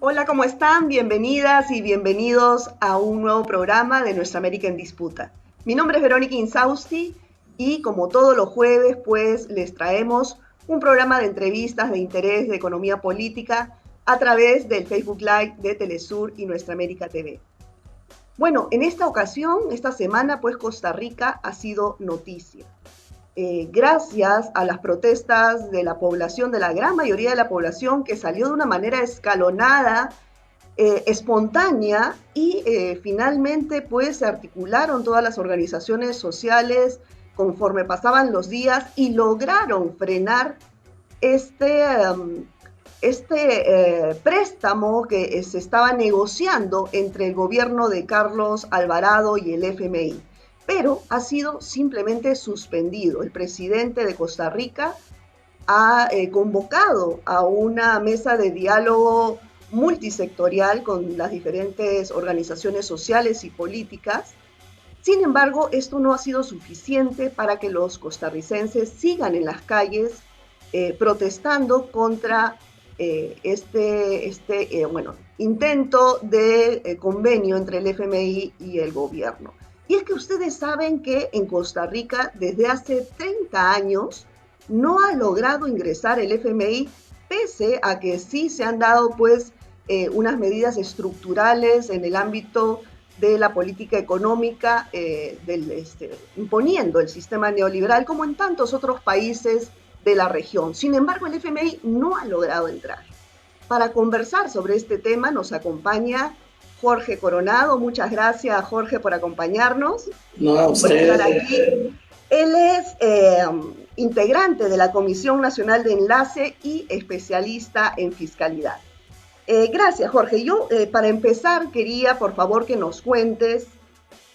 Hola, ¿cómo están? Bienvenidas y bienvenidos a un nuevo programa de Nuestra América en Disputa. Mi nombre es Verónica Insausti y como todos los jueves, pues les traemos un programa de entrevistas de interés de economía política a través del Facebook Live de Telesur y Nuestra América TV. Bueno, en esta ocasión, esta semana, pues Costa Rica ha sido noticia. Gracias a las protestas de la población, de la gran mayoría de la población, que salió de una manera escalonada, espontánea y finalmente pues se articularon todas las organizaciones sociales conforme pasaban los días y lograron frenar este, préstamo que se estaba negociando entre el gobierno de Carlos Alvarado y el FMI, pero ha sido simplemente suspendido. El presidente de Costa Rica ha convocado a una mesa de diálogo multisectorial con las diferentes organizaciones sociales y políticas. Sin embargo, esto no ha sido suficiente para que los costarricenses sigan en las calles protestando contra intento de convenio entre el FMI y el gobierno. Y es que ustedes saben que en Costa Rica desde hace 30 años no ha logrado ingresar el FMI, pese a que sí se han dado pues unas medidas estructurales en el ámbito de la política económica, imponiendo el sistema neoliberal como en tantos otros países de la región. Sin embargo, el FMI no ha logrado entrar. Para conversar sobre este tema nos acompaña Jorge Coronado. Muchas gracias, Jorge, por acompañarnos. No, a Por estar usted. aquí. Él es integrante de la Comisión Nacional de Enlace y especialista en fiscalidad. Gracias, Jorge. Yo, para empezar, quería, por favor, que nos cuentes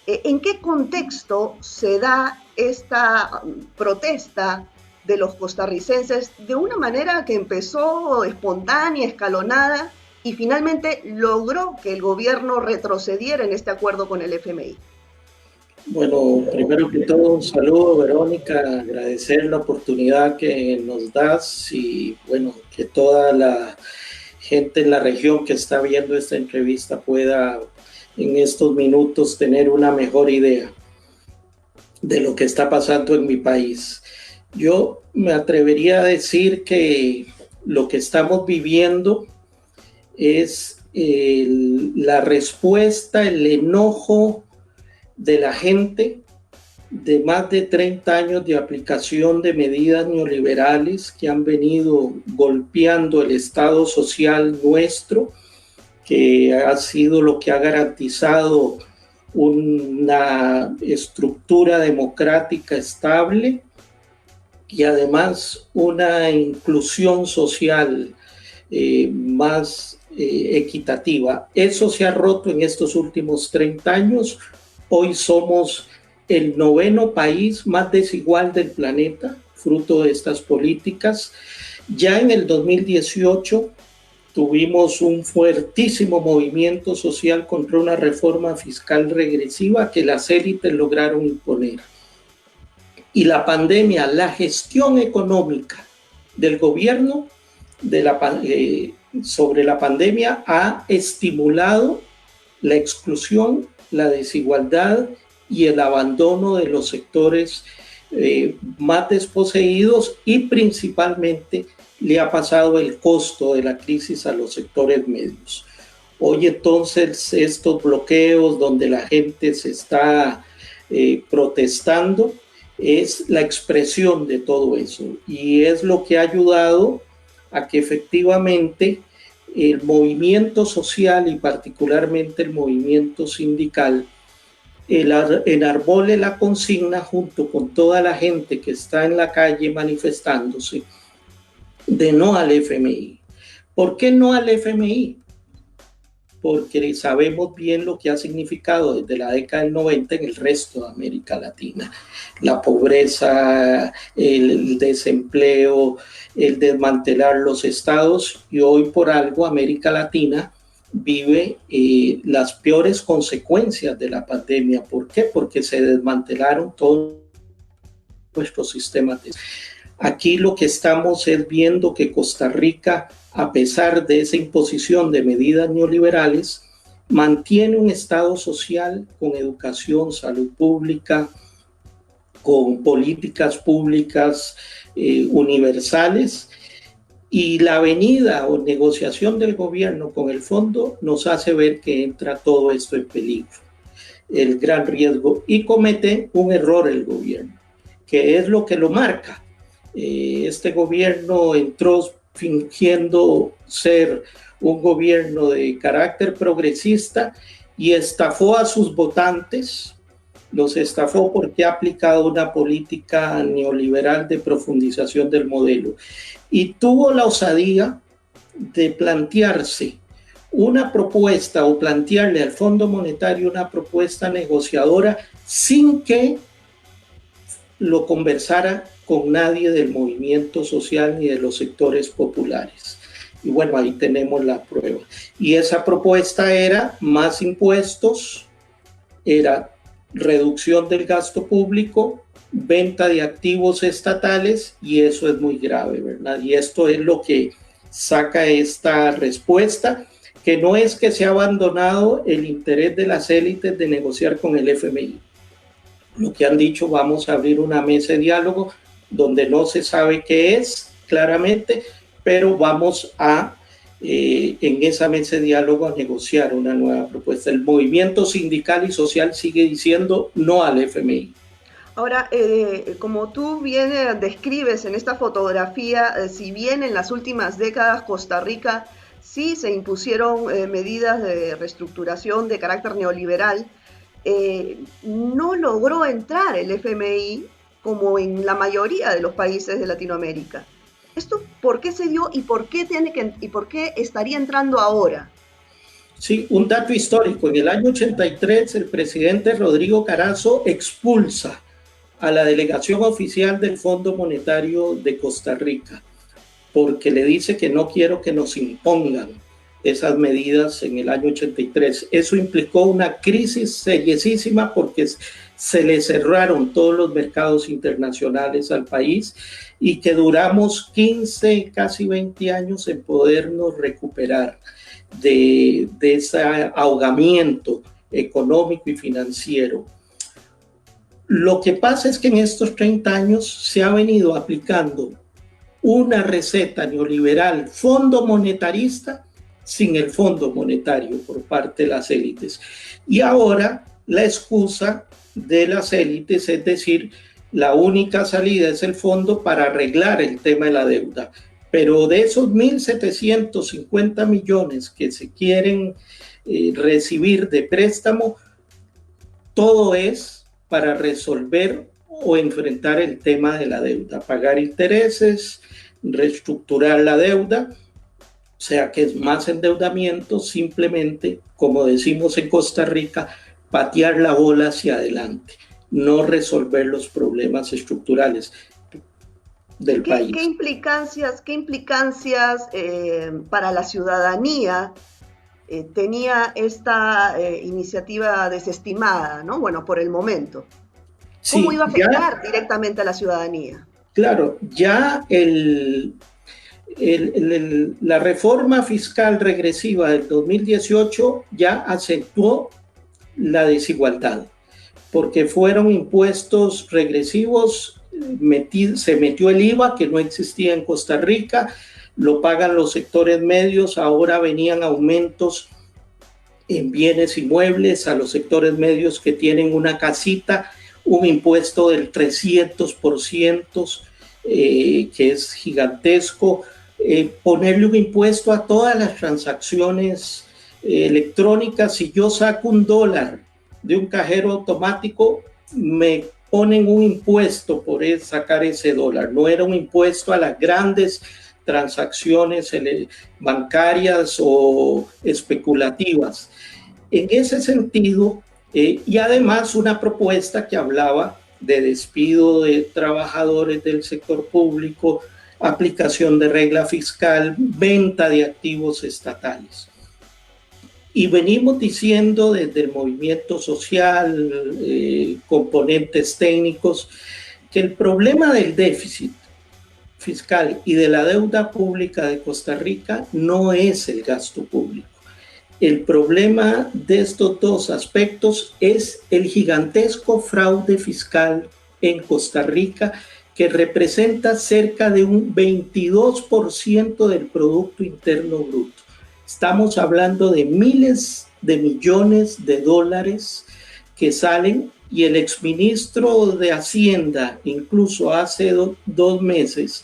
en qué contexto se da esta protesta de los costarricenses de una manera que empezó espontánea, escalonada, y finalmente logró que el gobierno retrocediera en este acuerdo con el FMI. Bueno, primero que todo, un saludo, Verónica, agradecer la oportunidad que nos das y bueno, que toda la gente en la región que está viendo esta entrevista pueda en estos minutos tener una mejor idea de lo que está pasando en mi país. Yo me atrevería a decir que lo que estamos viviendo es la respuesta, el enojo de la gente de más de 30 años de aplicación de medidas neoliberales que han venido golpeando el Estado social nuestro, que ha sido lo que ha garantizado una estructura democrática estable y además una inclusión social más equitativa. Eso se ha roto en estos últimos 30 años. Hoy somos el 9º país más desigual del planeta, fruto de estas políticas. Ya en el 2018 tuvimos un fuertísimo movimiento social contra una reforma fiscal regresiva que las élites lograron imponer. Y la pandemia, la gestión económica del gobierno sobre la pandemia ha estimulado la exclusión, la desigualdad y el abandono de los sectores más desposeídos, y principalmente le ha pasado el costo de la crisis a los sectores medios. Hoy entonces estos bloqueos donde la gente se está protestando es la expresión de todo eso y es lo que ha ayudado a que efectivamente el movimiento social y particularmente el movimiento sindical enarbole la consigna junto con toda la gente que está en la calle manifestándose de no al FMI. ¿Por qué no al FMI? Porque sabemos bien lo que ha significado desde la década del 90 en el resto de América Latina. La pobreza, el desempleo, el desmantelar los estados, y hoy por algo América Latina vive las peores consecuencias de la pandemia. ¿Por qué? Porque se desmantelaron todos nuestros sistemas. Aquí lo que estamos es viendo que Costa Rica a pesar de esa imposición de medidas neoliberales, mantiene un Estado social con educación, salud pública, con políticas públicas universales, y la avenida o negociación del gobierno con el fondo nos hace ver que entra todo esto en peligro, el gran riesgo, y comete un error el gobierno, que es lo que lo marca. Este gobierno entró fingiendo ser un gobierno de carácter progresista y estafó a sus votantes. Los estafó porque ha aplicado una política neoliberal de profundización del modelo y tuvo la osadía de plantearse una propuesta o plantearle al Fondo Monetario una propuesta negociadora sin que lo conversara con nadie del movimiento social ni de los sectores populares. Y bueno, ahí tenemos la prueba. Y esa propuesta era más impuestos, era reducción del gasto público, venta de activos estatales, y eso es muy grave, ¿verdad? Y esto es lo que saca esta respuesta, que no es que se ha abandonado el interés de las élites de negociar con el FMI. Lo que han dicho, vamos a abrir una mesa de diálogo donde no se sabe qué es claramente, pero vamos a en esa mesa de diálogo a negociar una nueva propuesta. El movimiento sindical y social sigue diciendo no al FMI. Ahora, como tú bien describes en esta fotografía, si bien en las últimas décadas Costa Rica sí se impusieron medidas de reestructuración de carácter neoliberal, no logró entrar el FMI como en la mayoría de los países de Latinoamérica. ¿Esto por qué se dio y por qué estaría entrando ahora? Sí, un dato histórico. En el año 83, el presidente Rodrigo Carazo expulsa a la delegación oficial del Fondo Monetario de Costa Rica porque le dice que no quiero que nos impongan esas medidas en el año 83. Eso implicó una crisis seriosísima porque se le cerraron todos los mercados internacionales al país y que duramos 15, casi 20 años en podernos recuperar de ese ahogamiento económico y financiero. Lo que pasa es que en estos 30 años se ha venido aplicando una receta neoliberal fondo monetarista sin el Fondo Monetario por parte de las élites. Y ahora la excusa de las élites es decir, la única salida es el fondo para arreglar el tema de la deuda. Pero de esos 1.750 millones que se quieren recibir de préstamo, todo es para resolver o enfrentar el tema de la deuda, pagar intereses, reestructurar la deuda. O sea que es más endeudamiento, simplemente, como decimos en Costa Rica, patear la bola hacia adelante, no resolver los problemas estructurales del país. ¿Qué implicancias para la ciudadanía tenía esta iniciativa desestimada, ¿no? Bueno, por el momento. ¿Cómo iba a afectar directamente a la ciudadanía? Claro, ya la reforma fiscal regresiva del 2018 ya acentuó la desigualdad, porque fueron impuestos regresivos, se metió el IVA que no existía en Costa Rica, lo pagan los sectores medios, ahora venían aumentos en bienes inmuebles a los sectores medios que tienen una casita, un impuesto del 300%, que es gigantesco. Ponerle un impuesto a todas las transacciones electrónicas. Si yo saco $1 de un cajero automático, me ponen un impuesto por sacar ese dólar. No era un impuesto a las grandes transacciones bancarias o especulativas. En ese sentido, y además una propuesta que hablaba de despido de trabajadores del sector público, aplicación de regla fiscal, venta de activos estatales. Y venimos diciendo desde el movimiento social, componentes técnicos, que el problema del déficit fiscal y de la deuda pública de Costa Rica no es el gasto público. El problema de estos dos aspectos es el gigantesco fraude fiscal en Costa Rica, que representa cerca de un 22% del Producto Interno Bruto. Estamos hablando de miles de millones de dólares que salen, y el exministro de Hacienda, incluso hace 2 meses,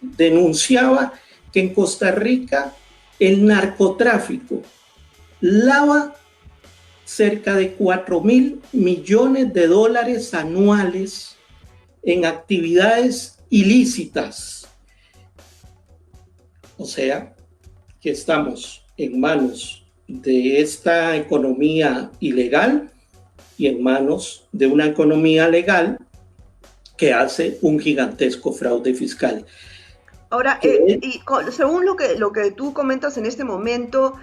denunciaba que en Costa Rica el narcotráfico lava cerca de 4.000 millones de dólares anuales en actividades ilícitas. O sea, que estamos en manos de esta economía ilegal y en manos de una economía legal que hace un gigantesco fraude fiscal. Ahora, según lo que tú comentas en este momento,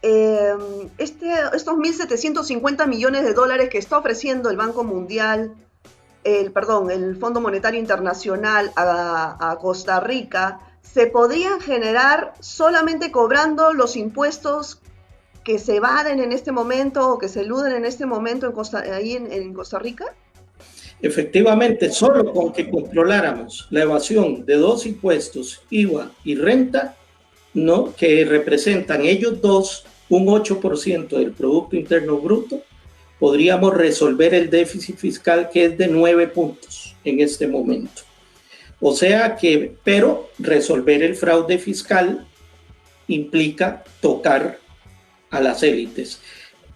estos 1.750 millones de dólares que está ofreciendo el Banco Mundial, el Fondo Monetario Internacional a Costa Rica, ¿se podrían generar solamente cobrando los impuestos que se evaden en este momento o que se eluden en este momento en Costa Rica? Efectivamente, solo con que controláramos la evasión de 2 impuestos, IVA y renta, ¿no?, que representan ellos dos un 8% del Producto Interno Bruto, podríamos resolver el déficit fiscal, que es de 9 puntos en este momento. O sea que, pero resolver el fraude fiscal implica tocar a las élites.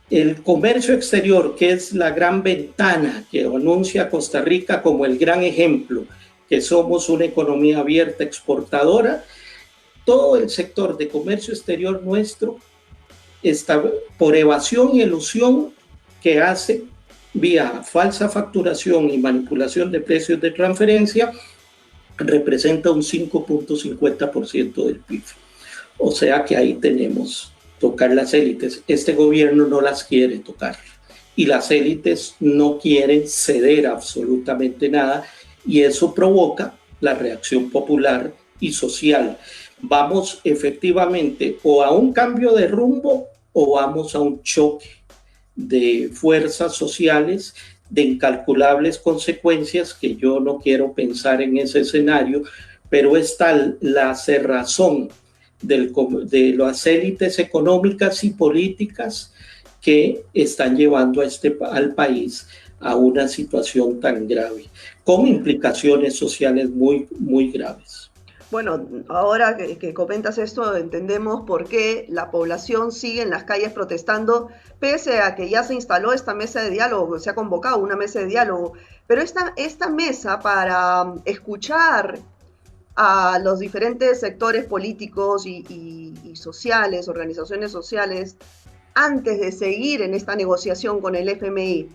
El comercio exterior, que es la gran ventana que anuncia Costa Rica como el gran ejemplo, que somos una economía abierta exportadora, todo el sector de comercio exterior nuestro está por evasión y elusión que hace vía falsa facturación y manipulación de precios de transferencia, representa un 5.50% del PIB. O sea que ahí tenemos tocar las élites. Este gobierno no las quiere tocar y las élites no quieren ceder absolutamente nada, y eso provoca la reacción popular y social. Vamos efectivamente o a un cambio de rumbo o vamos a un choque de fuerzas sociales de incalculables consecuencias, que yo no quiero pensar en ese escenario, pero es tal la cerrazón de las élites económicas y políticas que están llevando al país a una situación tan grave, con implicaciones sociales muy, muy graves. Bueno, ahora que comentas esto, entendemos por qué la población sigue en las calles protestando, pese a que ya se instaló esta mesa de diálogo, se ha convocado una mesa de diálogo, pero esta mesa para escuchar a los diferentes sectores políticos y sociales, organizaciones sociales, antes de seguir en esta negociación con el FMI,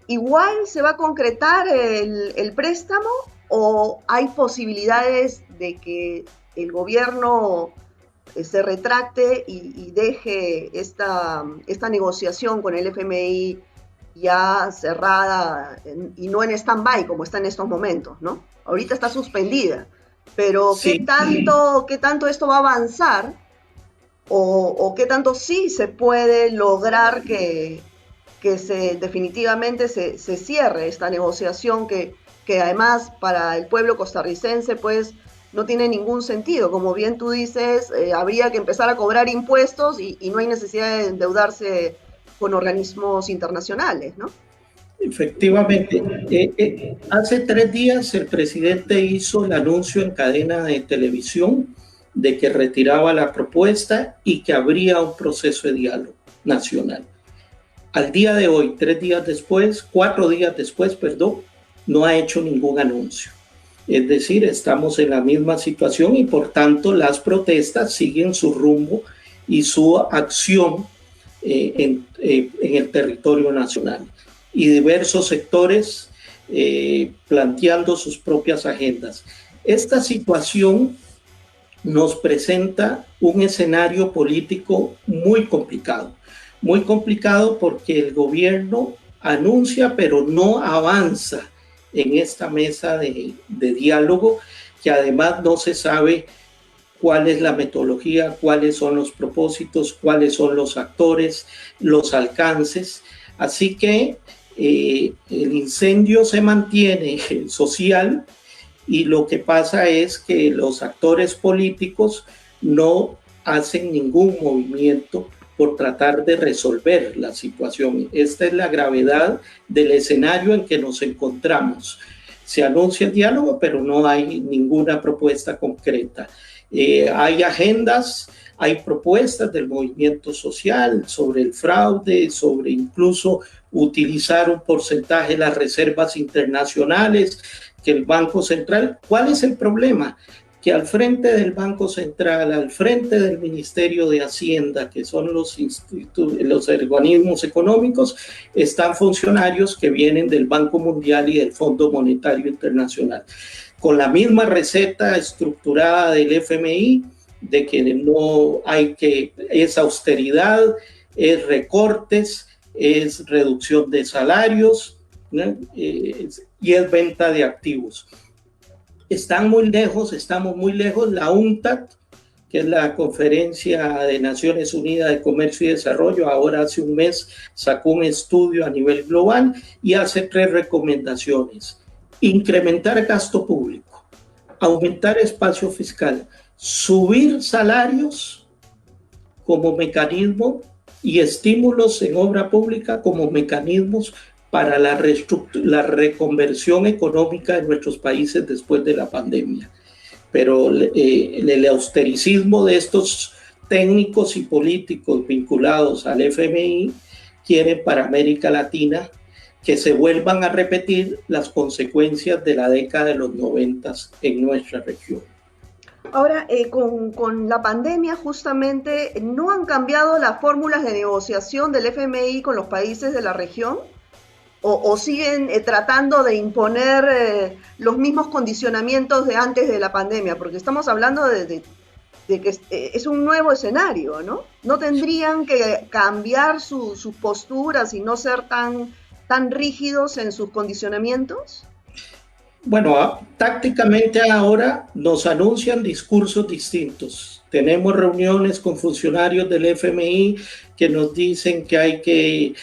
¿igual se va a concretar el préstamo o hay posibilidades de que el gobierno se retracte y deje esta negociación con el FMI ya cerrada y no en stand-by como está en estos momentos, ¿no? Ahorita está suspendida, pero sí. ¿Qué tanto esto va a avanzar o qué tanto sí se puede lograr que definitivamente se cierre esta negociación que además para el pueblo costarricense pues no tiene ningún sentido? Como bien tú dices, habría que empezar a cobrar impuestos y no hay necesidad de endeudarse con organismos internacionales, ¿no? Efectivamente. Hace 3 días el presidente hizo el anuncio en cadena de televisión de que retiraba la propuesta y que habría un proceso de diálogo nacional. Al día de hoy, 4 días después, no ha hecho ningún anuncio. Es decir, estamos en la misma situación y por tanto las protestas siguen su rumbo y su acción en el territorio nacional, y diversos sectores planteando sus propias agendas. Esta situación nos presenta un escenario político muy complicado porque el gobierno anuncia pero no avanza en esta mesa de diálogo, que además no se sabe cuál es la metodología, cuáles son los propósitos, cuáles son los actores, los alcances. Así que el incendio se mantiene social, y lo que pasa es que los actores políticos no hacen ningún movimiento por tratar de resolver la situación. Esta es la gravedad del escenario en que nos encontramos. Se anuncia el diálogo, pero no hay ninguna propuesta concreta. Hay agendas, hay propuestas del movimiento social sobre el fraude, sobre incluso utilizar un porcentaje de las reservas internacionales que el Banco Central. ¿Cuál es el problema? Que al frente del Banco Central, al frente del Ministerio de Hacienda, que son los organismos económicos, están funcionarios que vienen del Banco Mundial y del Fondo Monetario Internacional, con la misma receta estructurada del FMI, de que no hay que, es austeridad, es recortes, es reducción de salarios, ¿no? Y es venta de activos. Están muy lejos, estamos muy lejos. La UNCTAD, que es la Conferencia de Naciones Unidas de Comercio y Desarrollo, ahora hace un mes sacó un estudio a nivel global y hace 3 recomendaciones: incrementar gasto público, aumentar espacio fiscal, subir salarios como mecanismo y estímulos en obra pública como mecanismos para la reconversión económica de nuestros países después de la pandemia. Pero el austericismo de estos técnicos y políticos vinculados al FMI quieren para América Latina que se vuelvan a repetir las consecuencias de la década de los 90 en nuestra región. Ahora, con la pandemia justamente, ¿no han cambiado las fórmulas de negociación del FMI con los países de la región? ¿O siguen tratando de imponer los mismos condicionamientos de antes de la pandemia? Porque estamos hablando de que es un nuevo escenario, ¿no? ¿No tendrían que cambiar sus posturas y no ser tan rígidos en sus condicionamientos? Bueno, tácticamente ahora nos anuncian discursos distintos. Tenemos reuniones con funcionarios del FMI que nos dicen que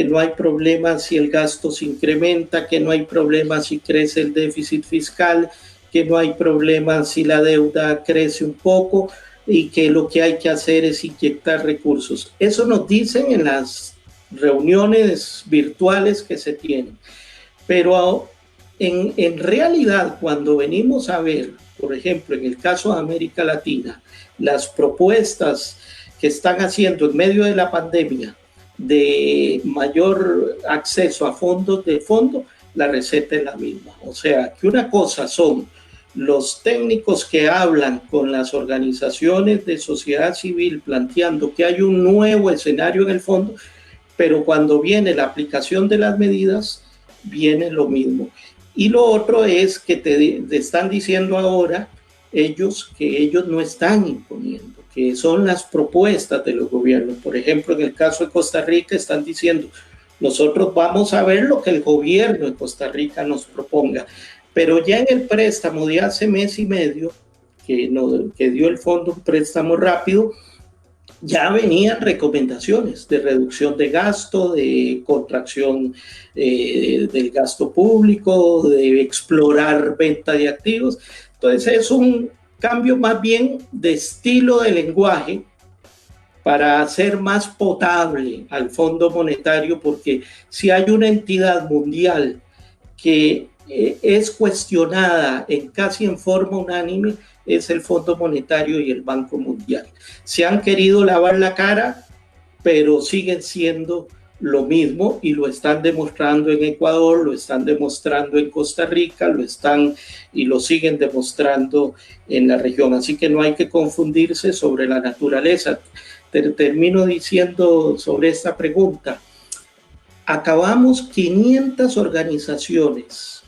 no hay problema si el gasto se incrementa, que no hay problema si crece el déficit fiscal, que no hay problema si la deuda crece un poco y que lo que hay que hacer es inyectar recursos. Eso nos dicen en las reuniones virtuales que se tienen. Pero en realidad, cuando venimos a ver, por ejemplo, en el caso de América Latina, las propuestas que están haciendo en medio de la pandemia de mayor acceso a fondos de fondo, la receta es la misma. O sea, que una cosa son los técnicos que hablan con las organizaciones de sociedad civil planteando que hay un nuevo escenario en el fondo, pero cuando viene la aplicación de las medidas, viene lo mismo. Y lo otro es que te están diciendo ahora ellos que ellos no están imponiendo, que son las propuestas de los gobiernos. Por ejemplo, en el caso de Costa Rica están diciendo, nosotros vamos a ver lo que el gobierno de Costa Rica nos proponga. Pero ya en el préstamo de hace mes y medio, que dio el fondo un préstamo rápido, ya venían recomendaciones de reducción de gasto, de contracción del gasto público, de explorar venta de activos. Entonces es un cambio más bien de estilo de lenguaje para hacer más potable al Fondo Monetario, porque si hay una entidad mundial que es cuestionada casi en forma unánime, es el Fondo Monetario y el Banco Mundial. Se han querido lavar la cara, pero siguen siendo lo mismo y lo están demostrando en Ecuador, lo están demostrando en Costa Rica, lo siguen demostrando en la región. Así que no hay que confundirse sobre la naturaleza. Termino diciendo sobre esta pregunta. Acabamos 500 organizaciones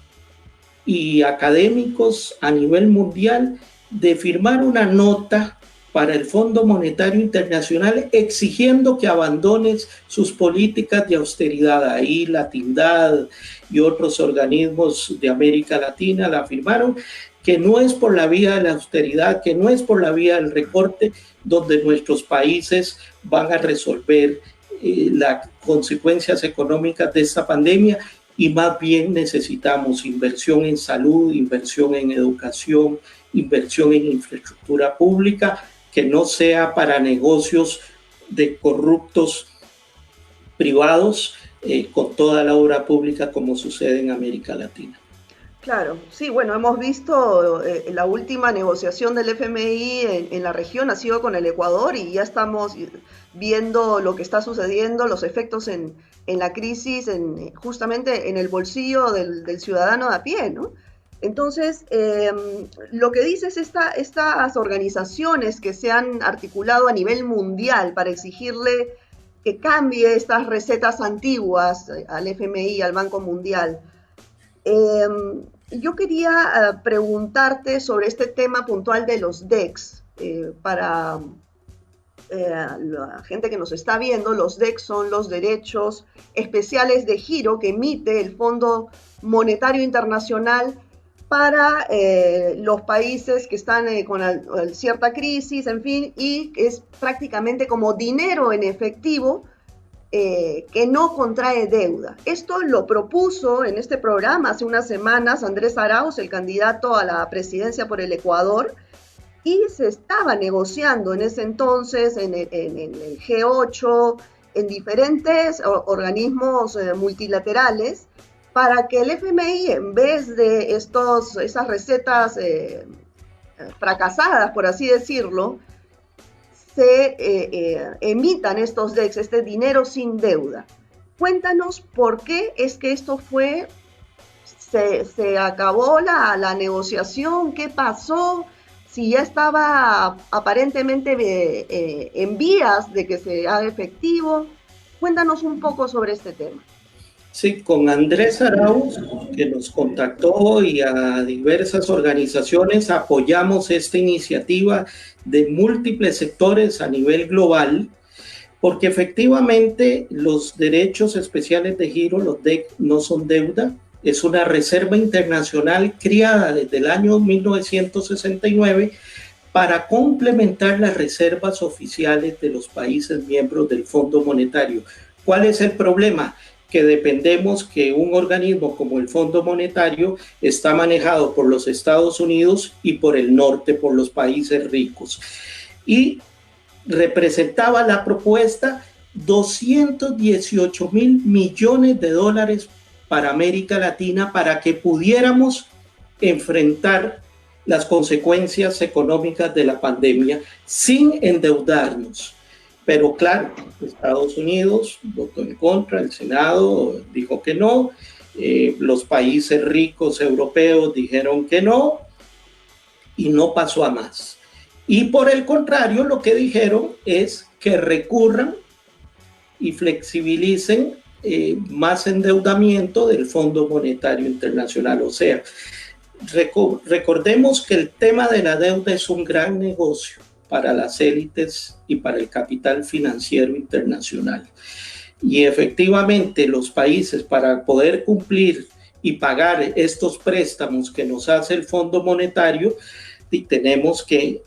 y académicos a nivel mundial de firmar una nota para el Fondo Monetario Internacional exigiendo que abandones sus políticas de austeridad. Ahí la Tindad y otros organismos de América Latina la afirmaron, que no es por la vía de la austeridad, que no es por la vía del recorte donde nuestros países van a resolver las consecuencias económicas de esta pandemia, y más bien necesitamos inversión en salud, inversión en educación, inversión en infraestructura pública, que no sea para negocios de corruptos privados con toda la obra pública como sucede en América Latina. Claro, sí, bueno, hemos visto la última negociación del FMI en la región ha sido con el Ecuador y ya estamos viendo lo que está sucediendo, los efectos en la crisis, justamente en el bolsillo del ciudadano de a pie, ¿no? Entonces, lo que dices, estas organizaciones que se han articulado a nivel mundial para exigirle que cambie estas recetas antiguas al FMI, al Banco Mundial. Yo quería preguntarte sobre este tema puntual de los DECs. Para la gente que nos está viendo, los DECs son los derechos especiales de giro que emite el Fondo Monetario Internacional para los países que están con cierta crisis, en fin, y es prácticamente como dinero en efectivo que no contrae deuda. Esto lo propuso en este programa hace unas semanas Andrés Arauz, el candidato a la presidencia por el Ecuador, y se estaba negociando en ese entonces en el G8, en diferentes organismos multilaterales, para que el FMI, en vez de esas recetas fracasadas, por así decirlo, se emitan estos DECs, este dinero sin deuda. Cuéntanos por qué es que esto se acabó la negociación, qué pasó, si ya estaba aparentemente en vías de que se haga efectivo. Cuéntanos un poco sobre este tema. Sí, con Andrés Arauz, que nos contactó, y a diversas organizaciones, apoyamos esta iniciativa de múltiples sectores a nivel global, porque efectivamente los derechos especiales de giro, los DEC, no son deuda, es una reserva internacional creada desde el año 1969 para complementar las reservas oficiales de los países miembros del Fondo Monetario. ¿Cuál es el problema? Que dependemos que un organismo como el Fondo Monetario está manejado por los Estados Unidos y por el norte, por los países ricos. Y representaba la propuesta 218.000 millones de dólares para América Latina para que pudiéramos enfrentar las consecuencias económicas de la pandemia sin endeudarnos. Pero claro, Estados Unidos votó en contra, el Senado dijo que no, los países ricos europeos dijeron que no, y no pasó a más. Y por el contrario, lo que dijeron es que recurran y flexibilicen más endeudamiento del Fondo Monetario Internacional. O sea, recordemos que el tema de la deuda es un gran negocio para las élites y para el capital financiero internacional. Y efectivamente los países, para poder cumplir y pagar estos préstamos que nos hace el Fondo Monetario, tenemos que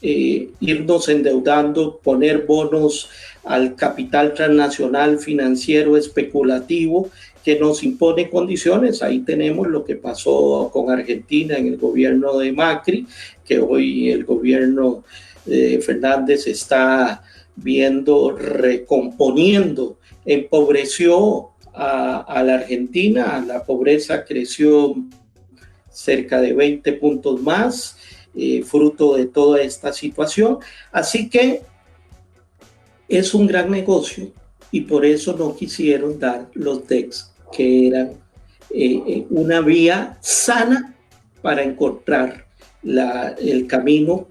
irnos endeudando, poner bonos al capital transnacional financiero especulativo que nos impone condiciones. Ahí tenemos lo que pasó con Argentina en el gobierno de Macri, que hoy el gobierno de Fernández está viendo, recomponiendo. Empobreció a la Argentina, la pobreza creció cerca de 20 puntos más, fruto de toda esta situación. Así que es un gran negocio y por eso no quisieron dar los DECs, que eran una vía sana para encontrar el camino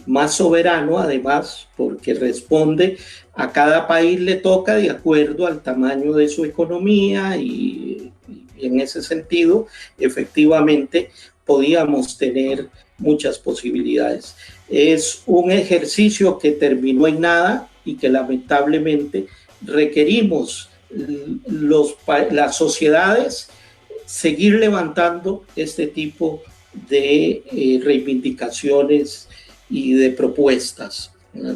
más soberano, además, porque responde a cada país, le toca de acuerdo al tamaño de su economía, y en ese sentido, efectivamente, podíamos tener muchas posibilidades. Es un ejercicio que terminó en nada y que lamentablemente requerimos las sociedades seguir levantando este tipo de reivindicaciones y de propuestas.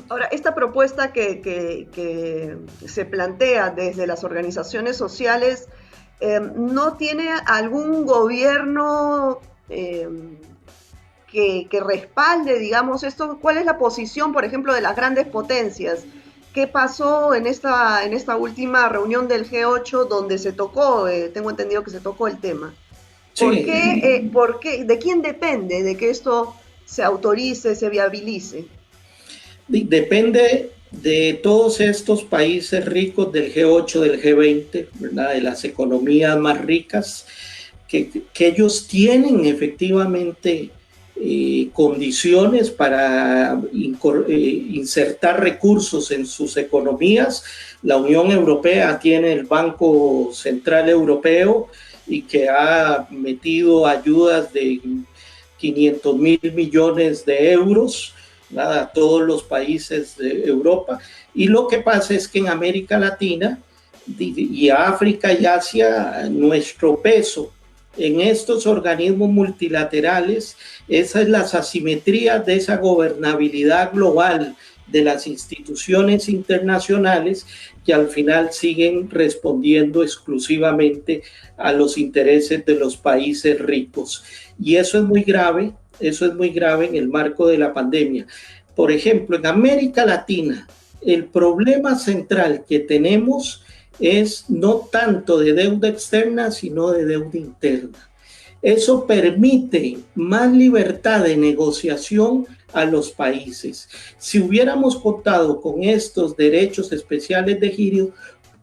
Ahora, esta propuesta que se plantea desde las organizaciones sociales, ¿no tiene algún gobierno que respalde, digamos, esto? ¿Cuál es la posición, por ejemplo, de las grandes potencias? ¿Qué pasó en esta última reunión del G8 donde se tocó, tengo entendido que se tocó el tema? ¿Por Sí. qué? ¿De quién depende de que esto se autorice, se viabilice? Depende de todos estos países ricos del G8, del G20, ¿verdad? De las economías más ricas, que ellos tienen efectivamente condiciones para insertar recursos en sus economías. La Unión Europea tiene el Banco Central Europeo y que ha metido ayudas de 500.000 millones de euros a todos los países de Europa. Y lo que pasa es que en América Latina y África y Asia, nuestro peso en estos organismos multilaterales, esa es las asimetrías de esa gobernabilidad global de las instituciones internacionales que al final siguen respondiendo exclusivamente a los intereses de los países ricos. Y eso es muy grave en el marco de la pandemia. Por ejemplo, en América Latina, el problema central que tenemos es no tanto de deuda externa, sino de deuda interna. Eso permite más libertad de negociación a los países. Si hubiéramos contado con estos derechos especiales de giro,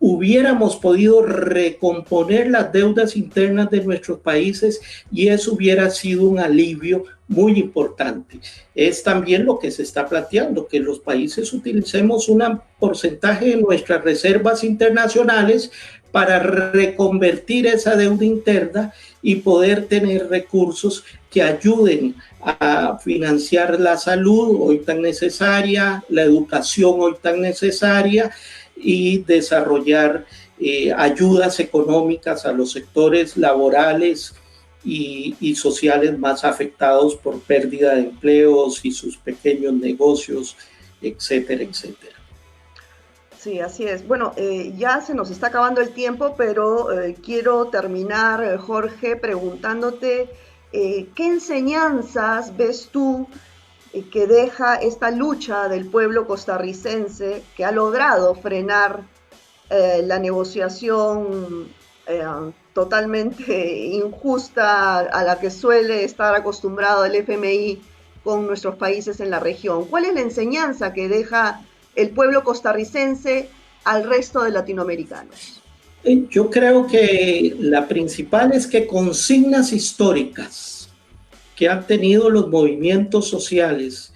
hubiéramos podido recomponer las deudas internas de nuestros países y eso hubiera sido un alivio muy importante. Es también lo que se está planteando, que los países utilicemos un porcentaje de nuestras reservas internacionales para reconvertir esa deuda interna y poder tener recursos que ayuden a financiar la salud hoy tan necesaria, la educación hoy tan necesaria, y desarrollar ayudas económicas a los sectores laborales y sociales más afectados por pérdida de empleos y sus pequeños negocios, etcétera, etcétera. Sí, así es. Bueno, ya se nos está acabando el tiempo, pero quiero terminar, Jorge, preguntándote ¿qué enseñanzas ves tú que deja esta lucha del pueblo costarricense que ha logrado frenar la negociación totalmente injusta a la que suele estar acostumbrado el FMI con nuestros países en la región? ¿Cuál es la enseñanza que deja el pueblo costarricense al resto de latinoamericanos? Yo creo que la principal es que consignas históricas que han tenido los movimientos sociales,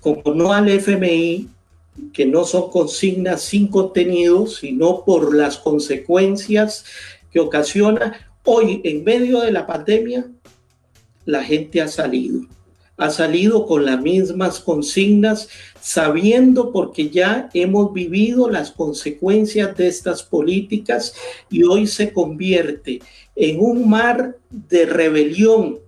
como no al FMI, que no son consignas sin contenido, sino por las consecuencias que ocasiona. Hoy, en medio de la pandemia, la gente ha salido con las mismas consignas, sabiendo porque ya hemos vivido las consecuencias de estas políticas y hoy se convierte en un mar de rebelión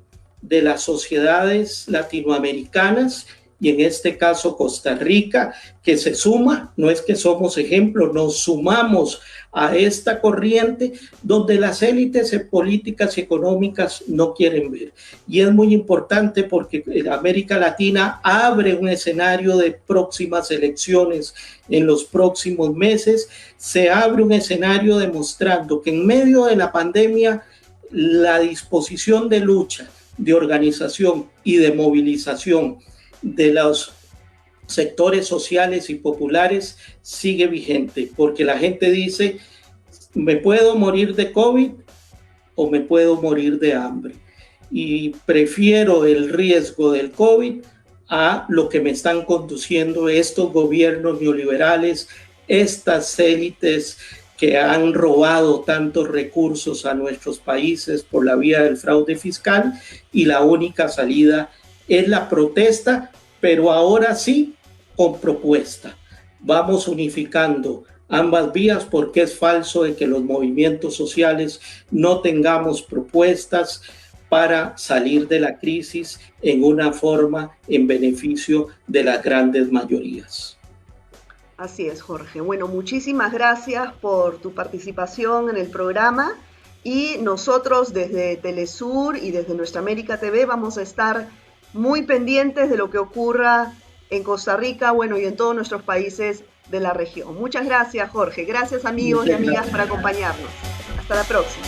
de las sociedades latinoamericanas y en este caso Costa Rica, que se suma, no es que somos ejemplo, nos sumamos a esta corriente donde las élites políticas y económicas no quieren ver. Y es muy importante porque América Latina abre un escenario de próximas elecciones en los próximos meses, se abre un escenario demostrando que en medio de la pandemia la disposición de lucha, de organización y de movilización de los sectores sociales y populares sigue vigente, porque la gente dice, me puedo morir de COVID o me puedo morir de hambre, y prefiero el riesgo del COVID a lo que me están conduciendo estos gobiernos neoliberales, estas élites que han robado tantos recursos a nuestros países por la vía del fraude fiscal, y la única salida es la protesta, pero ahora sí con propuesta. Vamos unificando ambas vías, porque es falso de que los movimientos sociales no tengamos propuestas para salir de la crisis en una forma en beneficio de las grandes mayorías. Así es, Jorge. Bueno, muchísimas gracias por tu participación en el programa, y nosotros desde Telesur y desde Nuestra América TV vamos a estar muy pendientes de lo que ocurra en Costa Rica, bueno, y en todos nuestros países de la región. Muchas gracias, Jorge. Gracias, amigos y amigas, por acompañarnos. Hasta la próxima.